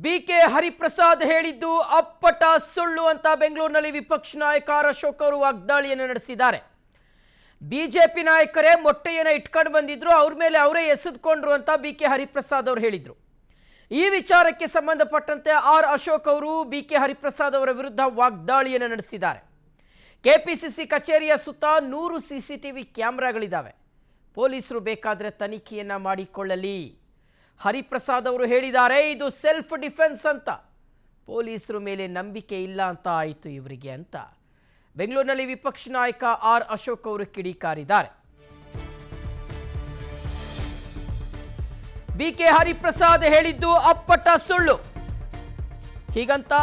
BK Hariprasad ಹೇಳಿದ್ದು ಅಪ್ಪಟ ಸುಳ್ಳು ಅಂತ ಬೆಂಗಳೂರಿನಲ್ಲಿ ವಿಪಕ್ಷ ನಾಯಕ ಆರ್ ಅಶೋಕ್ ಅವರು ವಾಗ್ದಾಳಿಯನ್ನು ನಡೆಸಿದ್ದಾರೆ. ಬಿಜೆಪಿ ನಾಯಕರೇ ಮೊಟ್ಟೆಯನ್ನು ಇಟ್ಕೊಂಡು ಬಂದಿದ್ರು, ಅವ್ರ ಮೇಲೆ ಅವರೇ ಎಸೆದುಕೊಂಡ್ರು ಅಂತ ಬಿಕೆ ಹರಿಪ್ರಸಾದ್ ಅವರು ಹೇಳಿದ್ರು. ಈ ವಿಚಾರಕ್ಕೆ ಸಂಬಂಧಪಟ್ಟಂತೆ ಆರ್ ಅಶೋಕ್ ಅವರು ಬಿಕೆ ಹರಿಪ್ರಸಾದ್ ಅವರ ವಿರುದ್ಧ ವಾಗ್ದಾಳಿಯನ್ನು ನಡೆಸಿದ್ದಾರೆ. ಕೆಪಿಸಿಸಿ ಕಚೇರಿಯ ಸುತ್ತ 100 ಸಿಸಿಟಿವಿ ಕ್ಯಾಮೆರಾಗಳಿದ್ದಾವೆ. ಪೊಲೀಸರು ಬೇಕಾದರೆ ತನಿಖೆಯನ್ನ ಮಾಡಿಕೊಳ್ಳಲಿ. ಹರಿಪ್ರಸಾದ್ ಅವರು ಹೇಳಿದ್ದಾರೆ ಇದು ಸೆಲ್ಫ್ ಡಿಫೆನ್ಸ್ ಅಂತ. ಪೊಲೀಸರ ಮೇಲೆ ನಂಬಿಕೆ ಇಲ್ಲ ಅಂತ ಆಯಿತು ಇವರಿಗೆ ಅಂತ ಬೆಂಗಳೂರಿನಲ್ಲಿ ವಿಪಕ್ಷ ನಾಯಕ ಆರ್ ಅಶೋಕ್ ಅವರು ಕಿಡಿಕಾರಿದ್ದಾರೆ. ಬಿಕೆ ಹರಿಪ್ರಸಾದ್ ಹೇಳಿದ್ದು ಅಪ್ಪಟ ಸುಳ್ಳು ಹೀಗಂತ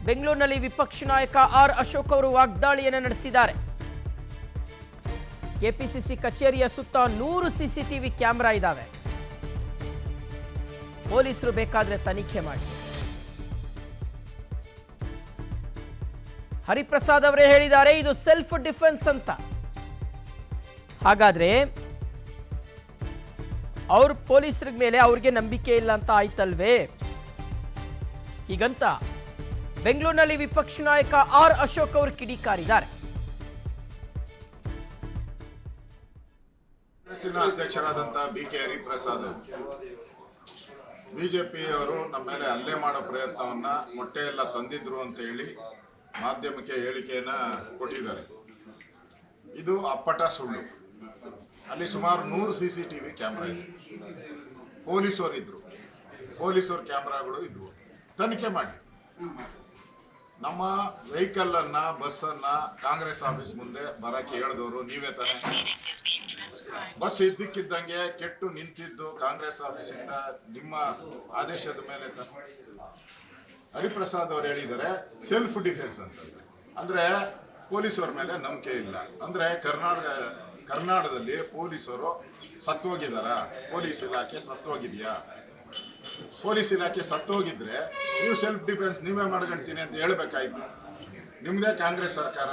ಬೆಂಗಳೂರಿನಲ್ಲಿ ವಿಪಕ್ಷ ನಾಯಕ ಆರ್ ಅಶೋಕ್ ಅವರು ವಾಗ್ದಾಳಿಯನ್ನು ನಡೆಸಿದ್ದಾರೆ. ಕೆಪಿಸಿಸಿ ಕಚೇರಿಯ ಸುತ್ತ 100 ಸಿಸಿಟಿವಿ ಕ್ಯಾಮೆರಾ ಇದ್ದಾವೆ. ಪೊಲೀಸರು ಬೇಕಾದ್ರೆ ತನಿಖೆ ಮಾಡಿ. ಹರಿಪ್ರಸಾದ್ ಅವರೇ ಹೇಳಿದ್ದಾರೆ ಇದು ಸೆಲ್ಫ್ ಡಿಫೆನ್ಸ್ ಅಂತ. ಹಾಗಾದ್ರೆ ಅವ್ರ ಪೊಲೀಸರ ಮೇಲೆ ಅವ್ರಿಗೆ ನಂಬಿಕೆ ಇಲ್ಲ ಅಂತ ಆಯ್ತಲ್ವೇ? ಹೀಗಂತ ಬೆಂಗಳೂರಿನಲ್ಲಿ ವಿಪಕ್ಷ ನಾಯಕ ಆರ್ ಅಶೋಕ್ ಅವರು ಕಿಡಿಕಾರಿದ್ದಾರೆ. ಅಧ್ಯಕ್ಷರಾದಂತಹ ಬಿಕೆ ಹರಿಪ್ರಸಾದ್ ಬಿಜೆಪಿಯವರು ನಮ್ಮ ಮೇಲೆ ಹಲ್ಲೆ ಮಾಡೋ ಪ್ರಯತ್ನವನ್ನ ಮೊಟ್ಟೆ ಎಲ್ಲ ತಂದಿದ್ರು ಅಂತ ಹೇಳಿ ಮಾಧ್ಯಮಕ್ಕೆ ಹೇಳಿಕೆಯನ್ನ ಕೊಟ್ಟಿದ್ದಾರೆ. ಇದು ಅಪ್ಪಟ ಸುಳ್ಳು. ಅಲ್ಲಿ ಸುಮಾರು 100 CCTV ಕ್ಯಾಮ್ರಾ ಇದೆ. ಪೊಲೀಸರು ಇದ್ರು, ಪೊಲೀಸರ ಕ್ಯಾಮ್ರಾಗಳು ಇದ್ವು. ತನಿಖೆ ಮಾಡಿ. ನಮ್ಮ ವೆಹಿಕಲ್ ಅನ್ನ ಬಸ್ ಅನ್ನ ಕಾಂಗ್ರೆಸ್ ಆಫೀಸ್ ಮುಂದೆ ಬರಕ್ಕೆ ಹೇಳಿದವರು ನೀವೇ ತಾನೆ. ಬಸ್ ಇದ್ದಕ್ಕಿದ್ದಂಗೆ ಕೆಟ್ಟು ನಿಂತಿದ್ದು ಕಾಂಗ್ರೆಸ್ ಆಫೀಸಿಂದ ನಿಮ್ಮ ಆದೇಶದ ಮೇಲೆ ತಾನೆ. ಹರಿಪ್ರಸಾದ್ ಅವರು ಹೇಳಿದ್ದಾರೆ ಸೆಲ್ಫ್ ಡಿಫೆನ್ಸ್ ಅಂತಂದ್ರೆ ಅಂದ್ರೆ ಪೊಲೀಸರ ಮೇಲೆ ನಂಬಿಕೆ ಇಲ್ಲ ಅಂದ್ರೆ ಕರ್ನಾಟಕದಲ್ಲಿ ಪೊಲೀಸರು ಸತ್ತೋಗಿದಾರ? ಪೊಲೀಸ್ ಇಲಾಖೆ ಸತ್ತೋಗಿದ್ಯಾ? ಪೊಲೀಸ್ ಇಲಾಖೆ ಸತ್ತೋಗಿದ್ರೆ ನೀವು ಸೆಲ್ಫ್ ಡಿಫೆನ್ಸ್ ನೀವೇ ಮಾಡ್ಕೊಳ್ತೀನಿ ಅಂತ ಹೇಳ್ಬೇಕಾಯ್ತು. ನಿಮ್ದೇ ಕಾಂಗ್ರೆಸ್ ಸರ್ಕಾರ,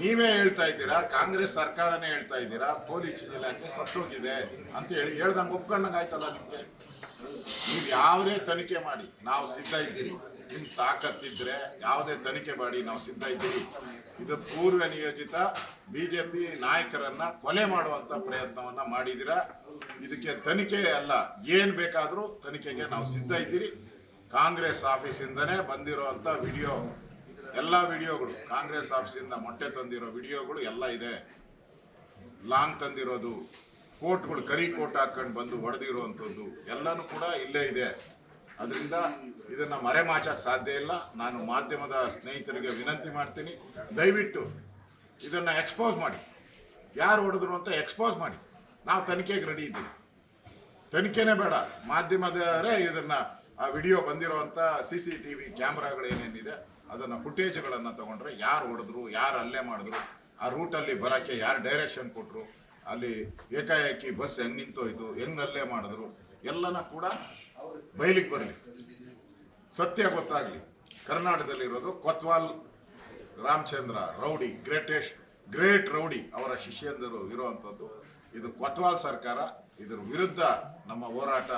ನೀವೇ ಹೇಳ್ತಾ ಇದ್ದೀರಾ, ಕಾಂಗ್ರೆಸ್ ಸರ್ಕಾರನೇ ಹೇಳ್ತಾ ಇದ್ದೀರಾ ಪೊಲೀಸ್ ಇಲಾಖೆ ಸತ್ತೋಗಿದೆ ಅಂತ ಹೇಳಿ ಹೇಳ್ದಂಗೆ ಒಪ್ಕೊಂಡಂಗೆ ಆಯ್ತಲ್ಲ ನಿಮ್ಗೆ. ನೀವು ಯಾವುದೇ ತನಿಖೆ ಮಾಡಿ ನಾವು ಸಿದ್ಧ ಇದ್ದೀರಿ. ನಿಮ್ ತಾಕತ್ತಿದ್ರೆ ಯಾವುದೇ ತನಿಖೆ ಮಾಡಿ ನಾವು ಸಿದ್ಧ ಇದ್ದೀರಿ. ಇದು ಪೂರ್ವ ನಿಯೋಜಿತ ಬಿಜೆಪಿ ನಾಯಕರನ್ನ ಕೊಲೆ ಮಾಡುವಂತ ಪ್ರಯತ್ನವನ್ನ ಮಾಡಿದಿರ. ಇದಕ್ಕೆ ತನಿಖೆ ಅಲ್ಲ, ಏನ್ ಬೇಕಾದ್ರೂ ತನಿಖೆಗೆ ನಾವು ಸಿದ್ಧ ಇದ್ದೀರಿ. ಕಾಂಗ್ರೆಸ್ ಆಫೀಸಿಂದನೇ ಬಂದಿರುವಂತ ವಿಡಿಯೋ, ಎಲ್ಲ ವಿಡಿಯೋಗಳು ಕಾಂಗ್ರೆಸ್ ಆಫೀಸಿಂದ ಮೊಟ್ಟೆ ತಂದಿರೋ ವಿಡಿಯೋಗಳು ಎಲ್ಲ ಇದೆ. ಲಾಂಗ್ ತಂದಿರೋದು, ಕೋಟ್ಗಳು ಕರಿ ಕೋಟ್ ಹಾಕೊಂಡು ಬಂದು ಹೊಡೆದಿರುವಂಥದ್ದು ಎಲ್ಲನೂ ಕೂಡ ಇಲ್ಲೇ ಇದೆ. ಅದರಿಂದ ಇದನ್ನು ಮರೆಮಾಚಕ್ಕೆ ಸಾಧ್ಯ ಇಲ್ಲ. ನಾನು ಮಾಧ್ಯಮದ ಸ್ನೇಹಿತರಿಗೆ ವಿನಂತಿ ಮಾಡ್ತೀನಿ, ದಯವಿಟ್ಟು ಇದನ್ನು ಎಕ್ಸ್ಪೋಸ್ ಮಾಡಿ. ಯಾರು ಹೊಡೆದ್ರು ಅಂತ ಎಕ್ಸ್ಪೋಸ್ ಮಾಡಿ. ನಾವು ತನಿಖೆಗೆ ರೆಡಿ ಇದ್ದೀವಿ. ತನಿಖೆನೇ ಬೇಡ, ಮಾಧ್ಯಮದವರೇ ಇದನ್ನು ಆ ವಿಡಿಯೋ ಬಂದಿರೋವಂಥ CCTV ಕ್ಯಾಮ್ರಾಗಳು ಏನೇನಿದೆ ಅದನ್ನು ಫುಟೇಜ್ಗಳನ್ನು ತಗೊಂಡ್ರೆ ಯಾರು ಹೊಡೆದ್ರು, ಯಾರು ಹಲ್ಲೆ ಮಾಡಿದ್ರು, ಆ ರೂಟಲ್ಲಿ ಬರೋಕ್ಕೆ ಯಾರು ಡೈರೆಕ್ಷನ್ ಕೊಟ್ಟರು, ಅಲ್ಲಿ ಏಕಾಏಕಿ ಬಸ್ ಹೆಂಗೆ ನಿಂತೋಯ್ತು, ಹೆಂಗೆ ಹಲ್ಲೆ ಮಾಡಿದ್ರು ಎಲ್ಲನ ಕೂಡ ಬಯಲಿಗೆ ಬರಲಿ, ಸತ್ಯ ಗೊತ್ತಾಗಲಿ. ಕರ್ನಾಟಕದಲ್ಲಿರೋದು ಕೊತ್ವಾಲ್ ರಾಮಚಂದ್ರ ರೌಡಿ, ಗ್ರೇಟ್ ರೌಡಿ ಅವರ ಶಿಷ್ಯಂದರು ಇರುವಂಥದ್ದು. ಇದು ಕೊತ್ವಾಲ್ ಸರ್ಕಾರ. ಇದರ ವಿರುದ್ಧ ನಮ್ಮ ಹೋರಾಟ